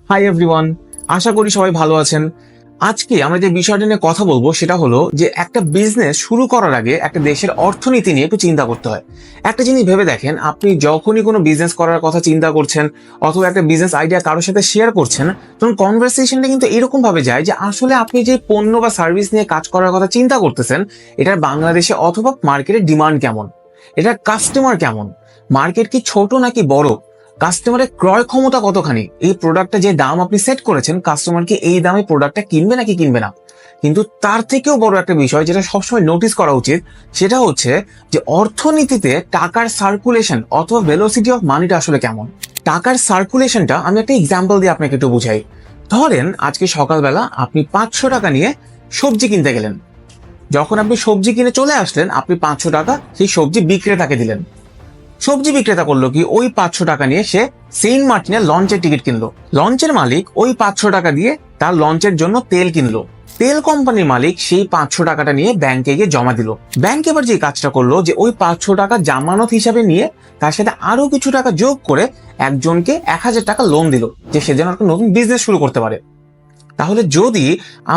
Hi everyone, আশা করি সবাই ভালো আছেন। আজকে আমরা যে বিষয়টা নিয়ে কথা বলবো সেটা হলো যে একটা বিজনেস শুরু করার আগে একটা দেশের অর্থনীতি নিয়ে একটু চিন্তা করতে হয়। একটা জিনিস ভেবে দেখেন, আপনি যখনই কোনো বিজনেস করার কথা চিন্তা করছেন অথবা একটা বিজনেস আইডিয়া কারোর সাথে শেয়ার করছেন, তখন কনভারসেশনটা কিন্তু এরকম ভাবে যায় যে আসলে আপনি যে পণ্য বা সার্ভিস নিয়ে কাজ করার কথা চিন্তা করতেছেন, এটার বাংলাদেশে অথবা মার্কেটের ডিমান্ড কেমন, এটার কাস্টমার কেমন, মার্কেট কি ছোট নাকি বড়, কাস্টমারের ক্রয় ক্ষমতা কতখানি, এই প্রোডাক্টটা যে দাম আপনি সেট করেছেন কাস্টমার কি এই দামে প্রোডাক্টটা কিনবে নাকি কিনবে না। কিন্তু তার থেকেও বড় একটা বিষয় যেটা সবসময় নোটিস করা উচিত, সেটা হচ্ছে যে অর্থনীতিতে টাকার সার্কুলেশন অথবা ভেলোসিটি অফ মানিটা আসলে কেমন। টাকার সার্কুলেশনটা আমি একটা এক্সাম্পল দিয়ে আপনাকে একটু বুঝাই। ধরেন আজকে সকালবেলা আপনি 500 টাকা নিয়ে সবজি কিনতে গেলেন। যখন আপনি সবজি কিনে চলে আসলেন, আপনি 500 টাকা সেই সবজি বিক্রেতাকে দিলেন। সবজি বিক্রেতা করলো কি, ওই 500 টাকা নিয়ে সে সেন্ট মার্টিনের লঞ্চের টিকিট কিনলো। লঞ্চের মালিক ওই 500 টাকা দিয়ে তার লঞ্চের জন্য তেল কিনলো। তেল কোম্পানির মালিক সেই 500 টাকাটা নিয়ে ব্যাংকে গিয়ে জমা দিল। ব্যাংক এবার যে কাজটা করলো যে ওই 500 টাকা জামানত হিসাবে নিয়ে তার সাথে আরো কিছু টাকা যোগ করে একজনকে 1000 টাকা লোন দিল, যে সে যেন একটা নতুন বিজনেস শুরু করতে পারে। তাহলে যদি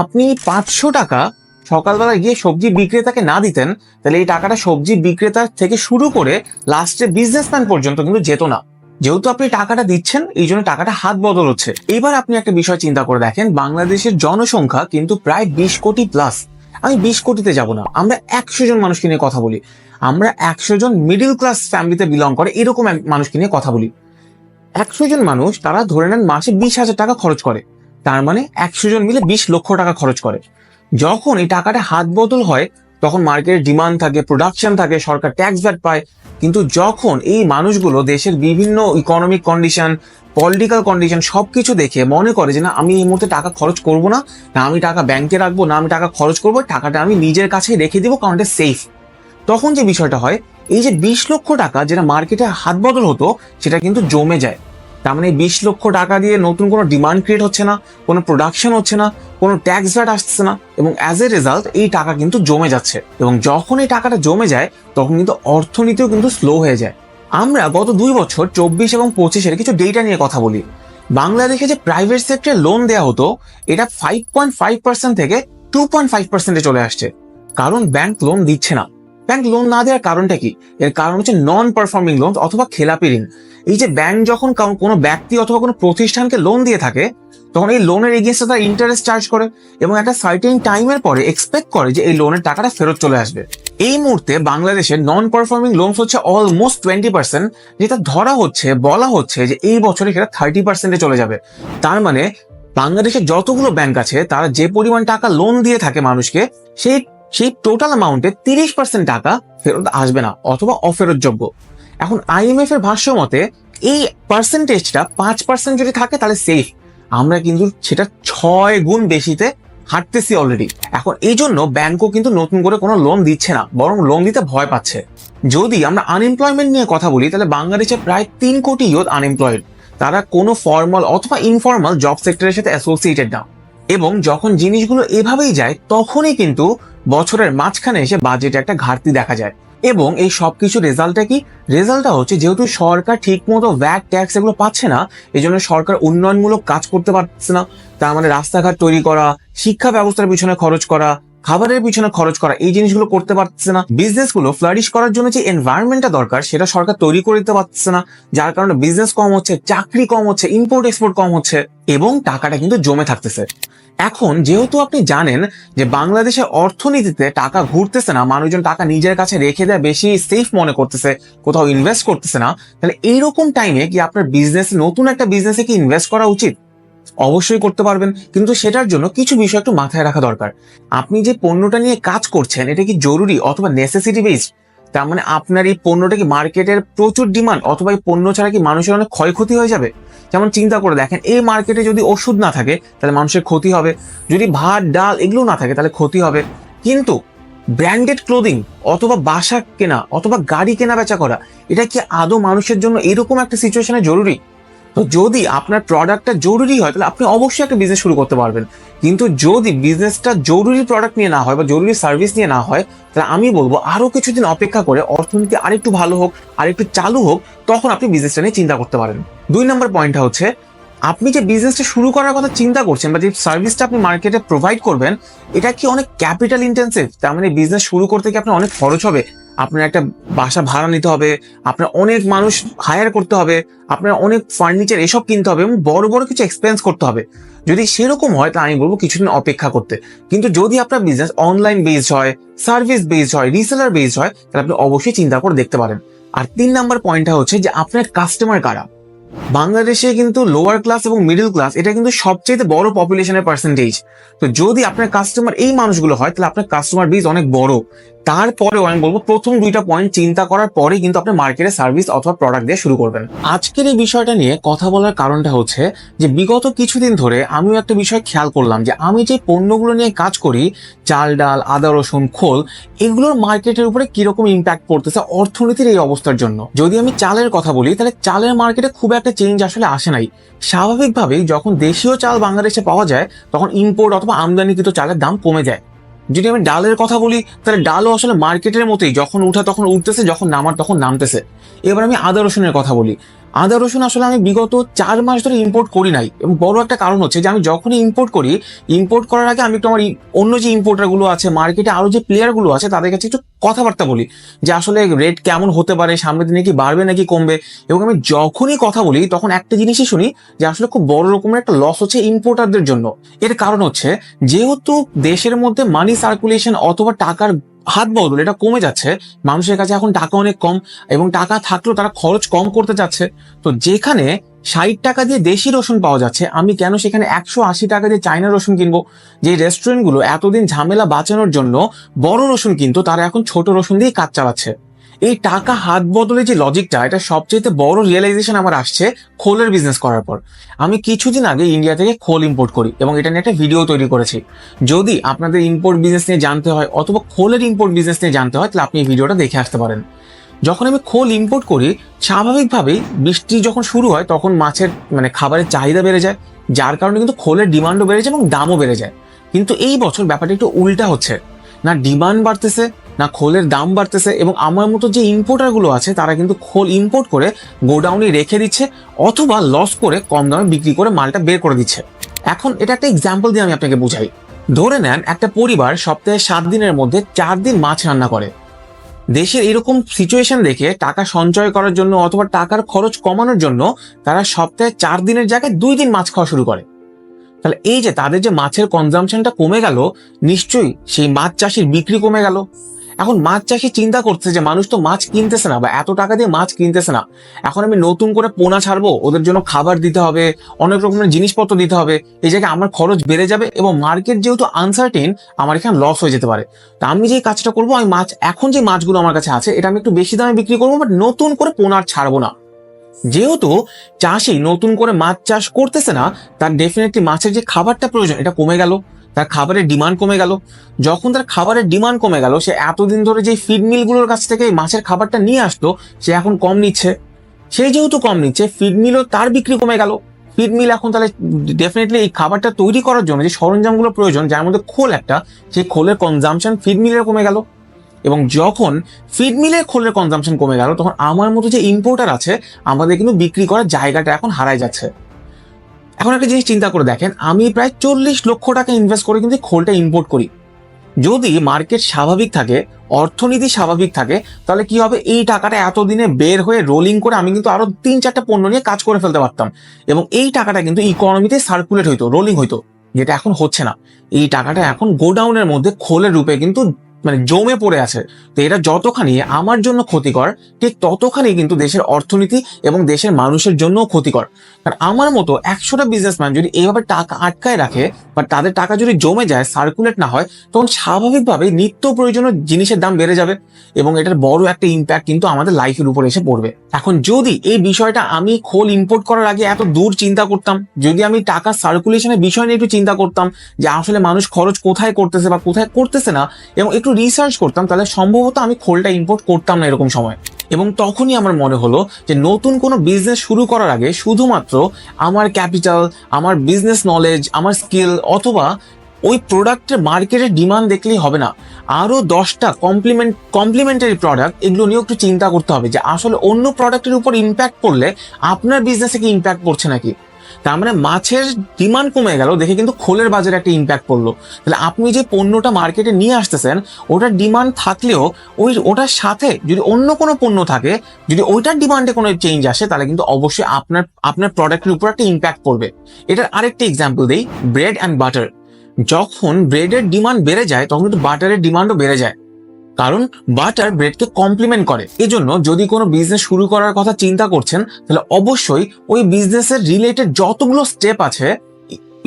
আপনি 500 টাকা সকালবেলা গিয়ে সবজি বিক্রেতাকে না দিতেন, তাহলে এই টাকাটা সবজি বিক্রেতা থেকে শুরু করে লাস্টে বিজনেসম্যান পর্যন্ত কিন্তু যেত না। যেহেতু আপনি টাকাটা দিচ্ছেন, এই জন্য টাকাটা হাত বদল হচ্ছে। এবার আপনি একটা বিষয় চিন্তা করে দেখেন, বাংলাদেশের জনসংখ্যা কিন্তু প্রায় 20 কোটি প্লাস। আমি 20 কোটিতে যাব না, আমরা 100 জন মানুষকে নিয়ে কথা বলি। আমরা 100 জন মিডিল ক্লাস ফ্যামিলিতে বিলং করে এরকম মানুষকে নিয়ে কথা বলি। 100 জন মানুষ, তারা ধরে নেন মাসে 20,000 টাকা খরচ করে। তার মানে 100 জন মিলে 20 লক্ষ টাকা খরচ করে। যখন এই টাকাটা হাত বদল হয়, তখন মার্কেটের ডিমান্ড থাকে, প্রোডাকশন থাকে, সরকার ট্যাক্স ভ্যাট পায়। কিন্তু যখন এই মানুষগুলো দেশের বিভিন্ন ইকোনমিক কন্ডিশন, পলিটিক্যাল কন্ডিশন সবকিছু দেখে মনে করে যে না, আমি এই মুহূর্তে টাকা খরচ করব না, না আমি টাকা ব্যাংকে রাখবো, না আমি টাকা খরচ করবো, টাকাটা আমি নিজের কাছে রেখে দিব কারণ এটা সেফ। তখন যে বিষয়টা হয়, এই যে 20 লক্ষ টাকা যেটা মার্কেটে হাত বদল হতো, সেটা কিন্তু জমে যায়। তার মানে 20 লক্ষ টাকা দিয়ে নতুন কোনো ডিমান্ড ক্রিয়েট হচ্ছে না, কোনো প্রোডাকশন হচ্ছে না, কোনো ট্যাক্স ভ্যাট আসছে না, এবং অ্যাজ এ রেজাল্ট এই টাকা কিন্তু জমে যাচ্ছে। এবং যখন এই টাকাটা জমে যায়, তখন কিন্তু অর্থনীতিও কিন্তু স্লো হয়ে যায়। আমরা গত 2 বছর 24 এবং 25-এর কিছু ডেটা নিয়ে কথা বলি। বাংলাদেশে যে প্রাইভেট সেক্টরে লোন দেওয়া হতো, এটা 5.5% থেকে 2.5%-এ চলে আসছে। কারণ ব্যাংক লোন দিচ্ছে না। ব্যাংক লোন না দেওয়ার কারণটা কি? এর কারণ হচ্ছে নন পারফর্মিং লোন অথবা খেলাপি ঋণ। এই যে ব্যাংক যখন কোনো ব্যক্তি অথবা কোনো প্রতিষ্ঠানকে লোন দিয়ে থাকে, তখন এই লোনের এগেইনস্টে তারা ইন্টারেস্ট চার্জ করে এবং একটা সার্টেন টাইমের পরে এক্সপেক্ট করে যে এই লোনের টাকাটা ফেরত চলে আসবে। এই মুহূর্তে বাংলাদেশের নন পারফর্মিং লোনস হচ্ছে অলমোস্ট 20%, যেটা ধরা হচ্ছে, বলা হচ্ছে যে এই বছরে সেটা 30%-এ চলে যাবে। তার মানে বাংলাদেশের যতগুলো ব্যাংক আছে, তারা যে পরিমাণ টাকা লোন দিয়ে থাকে মানুষকে, সেই সেই টোটাল অ্যামাউন্টে 30% টাকা ফেরত আসবে না অথবা অফেরতযোগ্য। এখন আইএমএফ এর ভাষ্য মতে এই পার্সেন্টেজটা 5% যদি থাকে তাহলে সেফ। আমরা কিন্তু সেটা 6 গুণ বেশিতে হাঁটতেছি অলরেডি। এখন এই জন্য ব্যাংকও কিন্তু নতুন করে কোনো লোন দিচ্ছে না, বরং লোন দিতে ভয় পাচ্ছে। যদি আমরা আনএমপ্লয়মেন্ট নিয়ে কথা বলি, তাহলে বাংলাদেশে প্রায় 3 কোটি ইয়ুথ আনএমপ্লয়েড। তারা কোনো ফর্মাল অথবা ইনফর্মাল জব সেক্টরের সাথে অ্যাসোসিয়েটেড না। এবং যখন জিনিসগুলো এভাবেই যায়, তখনই কিন্তু বছরের মাঝখানে এসে বাজেটে একটা ঘাটতি দেখা যায়। এবং এই সবকিছু রেজাল্টটা কি? রেজাল্টটা হচ্ছে যেহেতু সরকার ঠিক মতো ভ্যাট ট্যাক্স এগুলো পাচ্ছে না, এই জন্য সরকার উন্নয়নমূলক কাজ করতে পারছে না। তার মানে রাস্তাঘাট তৈরি করা, শিক্ষা ব্যবস্থার পিছনে খরচ করা, খাবারের পিছনে খরচ করা, এই জিনিসগুলো করতে পারছে না। বিজনেসগুলো ফ্লারিশ করার জন্য যে এনভায়রনমেন্টটা দরকার, সেটা সরকার তৈরি করে দিতে পারছে না, যার কারণে বিজনেস কম হচ্ছে, চাকরি কম হচ্ছে, ইম্পোর্ট এক্সপোর্ট কম হচ্ছে, এবং টাকাটা কিন্তু জমে থাকতেছে। এখন যেহেতু আপনি জানেন যে বাংলাদেশের অর্থনীতিতে টাকা ঘুরতেছে না, মানুষজন টাকা নিজের কাছে রেখে দেয় বেশি সেফ মনে করতেছে, কোথাও ইনভেস্ট করতেছে না, তাহলে এইরকম টাইমে কি আপনার বিজনেসে, নতুন একটা বিজনেসে কি ইনভেস্ট করা উচিত? অবশ্যই করতে পারবেন, কিন্তু সেটার জন্য কিছু বিষয় একটু মাথায় রাখা দরকার। আপনি যে পণ্যটা নিয়ে কাজ করছেন, এটা কি জরুরি অথবা নেসেসিটি বেসড? তার মানে আপনার এই পণ্যটা কি মার্কেটের প্রচুর ডিমান্ড, অথবা এই পণ্য ছাড়া কি মানুষের অনেক ক্ষয়ক্ষতি হয়ে যাবে? যেমন চিন্তা করে দেখেন, এই মার্কেটে যদি ওষুধ না থাকে তাহলে মানুষের ক্ষতি হবে, যদি ভাত ডাল এগুলো না থাকে তাহলে ক্ষতি হবে। কিন্তু ব্র্যান্ডেড ক্লোদিং অথবা বাসা কেনা অথবা গাড়ি কেনা বেচা করা, এটা কি আদৌ মানুষের জন্য এরকম একটা সিচুয়েশনে জরুরি? তো যদি আপনার প্রোডাক্টটা জরুরি হয়, তাহলে আপনি অবশ্যই একটা বিজনেস শুরু করতে পারবেন। কিন্তু যদি বিজনেসটা জরুরি প্রোডাক্ট নিয়ে না হয় বা জরুরি সার্ভিস নিয়ে না হয়, তাহলে আমি বলবো আরো কিছুদিন অপেক্ষা করে অর্থনীতি আরেকটু ভালো হোক, আরেকটু চালু হোক, তখন আপনি বিজনেসটা নিয়ে চিন্তা করতে পারেন। 2 নম্বর পয়েন্টটা হচ্ছে আপনি যে বিজনেসটা শুরু করার কথা চিন্তা করছেন বা যে সার্ভিসটা আপনি মার্কেটে প্রোভাইড করবেন, এটা কি অনেক ক্যাপিটাল ইন্টেন্সিভ? তার মানে বিজনেস শুরু করতে কি আপনার অনেক খরচ হবে, আপনার একটা বাসা ভাড়া নিতে হবে, আপনার অনেক মানুষ হায়ার করতে হবে, আপনার অনেক ফার্নিচার এসব কিনতে হবে এবং বড় বড় কিছু এক্সপেন্স করতে হবে। যদি সেরকম হয় তাহলে আমি বলবো কিছুদিন অপেক্ষা করতে। কিন্তু যদি আপনার বিজনেস অনলাইন বেসড হয়, সার্ভিস বেসড হয়, রিসেলার বেসড হয়, তাহলে আপনি অবশ্যই চিন্তা করে দেখতে পারেন। আর 3 নম্বর পয়েন্টটা হচ্ছে যে আপনার কাস্টমার কারা। বাংলাদেশে কিন্তু লোয়ার ক্লাস এবং মিডল ক্লাস এটা কিন্তু সবচেয়ে বড় পপুলেশনের পার্সেন্টেজ। তো যদি আপনার কাস্টমার এই মানুষগুলো হয় তাহলে আপনার কাস্টমার বেস অনেক বড়। তারপরেও আমি বলবো প্রথম 2টা পয়েন্ট চিন্তা করার পরে কিন্তু আপনি মার্কেটে সার্ভিস অথবা প্রোডাক্ট দিয়ে শুরু করবেন। আজকের এই বিষয়টা নিয়ে কথা বলার কারণটা হচ্ছে যে বিগত কিছুদিন ধরে আমিও একটা বিষয় খেয়াল করলাম যে আমি যে পণ্যগুলো নিয়ে কাজ করি, চাল ডাল আদা রসুন খোল, এগুলোর মার্কেটের উপরে কিরকম ইম্প্যাক্ট পড়তেছে অর্থনীতির এই অবস্থার জন্য। যদি আমি চালের কথা বলি তাহলে চালের মার্কেটে খুব একটা চেঞ্জ আসলে আসে নাই। স্বাভাবিকভাবেই যখন দেশীয় চাল বাংলাদেশে পাওয়া যায় তখন ইম্পোর্ট অথবা আমদানিকৃত চালের দাম কমে যায়। যদি আমি ডালের কথা বলি তাহলে ডালও আসলে মার্কেটের মতোই, যখন উঠা তখন উঠতেছে, যখন নামার তখন নামতেছে। এবার আমি আদা রসুনের কথা বলি। আদা রসুন আসলে আমি বিগত 4 মাস ধরে ইম্পোর্ট করি নাই, এবং বড় একটা কারণ হচ্ছে যে আমি যখনই ইম্পোর্ট করি, ইম্পোর্ট করার আগে আমি একটু আমার অন্য যে ইম্পোর্টার গুলো আছে, মার্কেটে আরো যে প্লেয়ার গুলো আছে তাদের কাছে একটু কথাবার্তা বলি যে আসলে রেট কেমন হতে পারে, সামনের দিনে কি বাড়বে নাকি কমবে। এবং আমি যখনই কথা বলি তখন একটা জিনিসই শুনি যে আসলে খুব বড় রকমের একটা লস হচ্ছে ইম্পোর্টারদের জন্য। এর কারণ হচ্ছে যেহেতু দেশের মধ্যে মানি সার্কুলেশন অথবা টাকার হাত বদল এটা কমে যাচ্ছে, মানুষের কাছে এখন টাকা অনেক কম, এবং টাকা থাকলেও তারা খরচ কম করতে চাচ্ছে। তো যেখানে 60 টাকা দিয়ে দেশি রসুন পাওয়া যাচ্ছে, আমি কেন সেখানে 180 টাকা দিয়ে চাইনা রসুন কিনবো? যে রেস্টুরেন্ট গুলো এতদিন ঝামেলা বাঁচানোর জন্য বড় রসুন কিনতো, তারা এখন ছোট রসুন দিয়ে কাজ চালাচ্ছে। এই টাকা হাত বদলে যে লজিকটা, এটা সবচেয়ে বড় রিয়েলাইজেশন আমার আসছে খোলের বিজনেস করার পর। আমি কিছুদিন আগে ইন্ডিয়া থেকে খোল ইম্পোর্ট করি এবং এটা নিয়ে একটা ভিডিও তৈরি করেছি। যদি আপনাদের ইম্পোর্ট বিজনেস নিয়ে জানতে হয় অথবা খোলের ইম্পোর্ট বিজনেস নিয়ে জানতে হয় তাহলে আপনি এই ভিডিওটা দেখে আসতে পারেন। যখন আমি খোল ইম্পোর্ট করি, স্বাভাবিকভাবেই বৃষ্টি যখন শুরু হয় তখন মাছের খাবারের চাহিদা বেড়ে যায়, যার কারণে কিন্তু খোলের ডিমান্ডও বেড়ে যায় এবং দামও বেড়ে যায়। কিন্তু এই বছর ব্যাপারটা একটু উল্টা হচ্ছে, না ডিমান্ড বাড়তেছে না খোলের দাম বাড়তেছে, এবং আমার মতো যে ইম্পোর্টার গুলো আছে তারা কিন্তু খোল ইম্পোর্ট করে গোডাউনে রেখে দিচ্ছে অথবা লস করে কম দামে বিক্রি করে মালটা বের করে দিচ্ছে। এখন এটা একটা এক্সাম্পল দিয়ে আমি আপনাকে বুঝাই। ধরে নেন একটা পরিবার সপ্তাহে 7 দিনের মধ্যে 4 দিন মাছ রান্না করে। দেশের এরকম সিচুয়েশন দেখে টাকা সঞ্চয় করার জন্য অথবা টাকার খরচ কমানোর জন্য তারা সপ্তাহে 4 দিনের জায়গায় 2 দিন মাছ খাওয়া শুরু করে। তাহলে এই যে তাদের যে মাছের কনজাম্পশনটা কমে গেল, নিশ্চয়ই সেই মাছ চাষির বিক্রি কমে গেল। এখন মাছ চাষি চিন্তা করছে যে মানুষ তো মাছ কিনতেছে না বা এত টাকা দিয়ে মাছ কিনতেছে না, এখন আমি নতুন করে পোনা ছাড়বো, ওদের জন্য খাবার দিতে হবে, অনেক রকমের জিনিসপত্র দিতে হবে, এই জায়গায় আমার খরচ বেড়ে যাবে এবং মার্কেট যেহেতু আনসার্টেন, আমার এখানে লস হয়ে যেতে পারে। তা আমি যে কাজটা করবো, আমি মাছ এখন যে মাছগুলো আমার কাছে আছে এটা আমি একটু বেশি দামে বিক্রি করবো, বাট নতুন করে পোনা ছাড়বো না। যেহেতু চাষি নতুন করে মাছ চাষ করতেছে না, তার ডেফিনেটলি মাছের যে খাবারটা প্রয়োজন এটা কমে গেল, তার খাবারের ডিমান্ড কমে গেল। যখন তার খাবারের ডিমান্ড কমে গেল, সে এতদিন ধরে যে ফিড মিলগুলোর কাছ থেকে মাছের খাবারটা নিয়ে আসতো সে এখন কম নিচ্ছে। সেই যেহেতু কম নিচ্ছে, ফিড মিলও তার বিক্রি কমে গেল। ফিড মিল এখন তাহলে ডেফিনেটলি এই খাবারটা তৈরি করার জন্য যে সরঞ্জামগুলো প্রয়োজন, যার মধ্যে খোল একটা, সেই খোলের কনজাম্পশন ফিড মিলের কমে গেল। এবং যখন ফিড মিলের খোলের কনজাম্পশন কমে গেল, তখন আমার মতো যে ইম্পোর্টার আছে আমাদের কিন্তু বিক্রি করার জায়গাটা এখন হারায় যাচ্ছে। এখন একটা জিনিস চিন্তা করে দেখেন, আমি প্রায় 40 লক্ষ টাকা ইনভেস্ট করে কিন্তু খোলটা ইম্পোর্ট করি। যদি মার্কেট স্বাভাবিক থাকে, অর্থনীতি স্বাভাবিক থাকে, তাহলে কি হবে, এই টাকাটা এতদিনে বের হয়ে রোলিং করে আমি কিন্তু আরো 3-4টা পণ্য নিয়ে কাজ করে ফেলতে পারতাম, এবং এই টাকাটা কিন্তু ইকোনমিতে সার্কুলেট হইতো, রোলিং হইতো, যেটা এখন হচ্ছে না। এই টাকাটা এখন গোডাউনের মধ্যে খোলের রূপে কিন্তু জমে পড়ে আছে। তো এটা যতখানি আমার জন্য ক্ষতিকর, ঠিক ততখানি কিন্তু দেশের অর্থনীতি এবং দেশের মানুষের জন্যও ক্ষতিকর। কারণ আমার মতো 100টা বিজনেসম্যান যদি এইভাবে টাকা আটকায় রাখে বা তাদের টাকা যদি জমে যায়, সার্কুলেট না হয়, তখন স্বাভাবিকভাবে নিত্য প্রয়োজনীয় জিনিসের দাম বেড়ে যাবে এবং এটার বড় একটা ইম্প্যাক্ট কিন্তু আমাদের লাইফের উপর এসে পড়বে। এখন যদি এই বিষয়টা আমি খোল ইম্পোর্ট করার আগে এত দূর চিন্তা করতাম, যদি আমি টাকা সার্কুলেশনের বিষয় নিয়ে একটু চিন্তা করতাম যে আসলে মানুষ খরচ কোথায় করতেছে বা কোথায় করতেছে না, এবং একটু রিসার্চ করতাম, তাহলে সম্ভবত আমি খোলটা ইম্পোর্ট করতাম না এরকম সময়। এবং তখনই আমার মনে হলো যে নতুন কোনো বিজনেস শুরু করার আগে শুধুমাত্র আমার ক্যাপিটাল, আমার বিজনেস নলেজ, আমার স্কিল অথবা ওই প্রোডাক্টের মার্কেটের ডিমান্ড দেখলেই হবে না, আরো 10টা কমপ্লিমেন্টারি প্রোডাক্ট এগুলো নিয়েও একটু চিন্তা করতে হবে যে আসলে অন্য প্রোডাক্টের উপর ইম্প্যাক্ট পড়লে আপনার বিজনেসে কি ইম্প্যাক্ট পড়ছে নাকি। তার মানে মাছের ডিমান্ড কমে গেল দেখে কিন্তু খোলের বাজারে একটা ইম্প্যাক্ট পড়লো। তাহলে আপনি যে পণ্যটা মার্কেটে নিয়ে আসতেছেন ওটার ডিমান্ড থাকলেও ওটার সাথে যদি অন্য কোনো পণ্য থাকে, যদি ওইটার ডিমান্ডে কোনো চেঞ্জ আসে তাহলে কিন্তু অবশ্যই আপনার প্রোডাক্টের উপর একটা ইম্প্যাক্ট পড়বে। এটার আরেকটা এক্সাম্পল দেই, ব্রেড অ্যান্ড বাটার। যখন ব্রেডের ডিমান্ড বেড়ে যায় তখন কিন্তু বাটারের ডিমান্ডও বেড়ে যায়, কারণ বাটার ব্রেডকে কমপ্লিমেন্ট করে। এজন্য যদি কোনো বিজনেস শুরু করার কথা চিন্তা করছেন তাহলে অবশ্যই ওই বিজনেসের রিলেটেড যতগুলো স্টেপ আছে,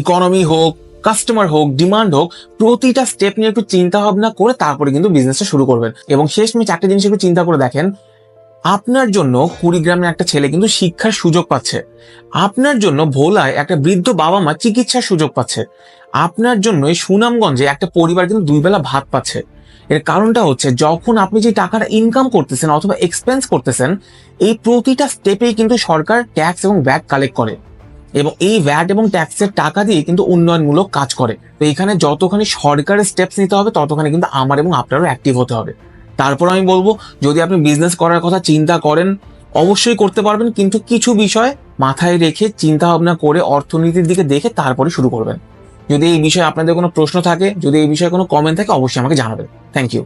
ইকোনমি হোক, কাস্টমার হোক, ডিমান্ড হোক, প্রতিটা স্টেপ নিয়ে একটু চিন্তা ভাবনা করে তারপরে কিন্তু বিজনেসটা শুরু করবেন। এবং শেষমেশ একটা জিনিস একটু চিন্তা করে দেখেন, আপনার জন্য কুড়িগ্রামের একটা ছেলে কিন্তু শিক্ষার সুযোগ পাচ্ছে, আপনার জন্য ভোলায় একটা বৃদ্ধ বাবা মা চিকিৎসার সুযোগ পাচ্ছে, আপনার জন্য এই সুনামগঞ্জে একটা পরিবার কিন্তু 2 বেলা ভাত পাচ্ছে। এর কারণটা হচ্ছে যখন আপনি যে টাকাটা ইনকাম করতেছেন অথবা এক্সপেন্স করতেছেন, এই প্রতিটা স্টেপেই কিন্তু সরকার ট্যাক্স এবং ভ্যাট কালেক্ট করে, এবং এই ভ্যাট এবং ট্যাক্সের টাকা দিয়ে কিন্তু উন্নয়নমূলক কাজ করে। তো এখানে যতখানি সরকারের স্টেপস নিতে হবে ততখানি কিন্তু আমার এবং আপনারও অ্যাক্টিভ হতে হবে। তারপর আমি বলবো, যদি আপনি বিজনেস করার কথা চিন্তা করেন অবশ্যই করতে পারবেন, কিন্তু কিছু বিষয় মাথায় রেখে চিন্তা ভাবনা করে অর্থনীতির দিকে দেখে তারপরে শুরু করবেন। যদি এই বিষয়ে আপনাদের কোনো প্রশ্ন থাকে, যদি এই বিষয়ে কোনো কমেন্ট থাকে অবশ্যই আমাকে জানাবেন। Thank you.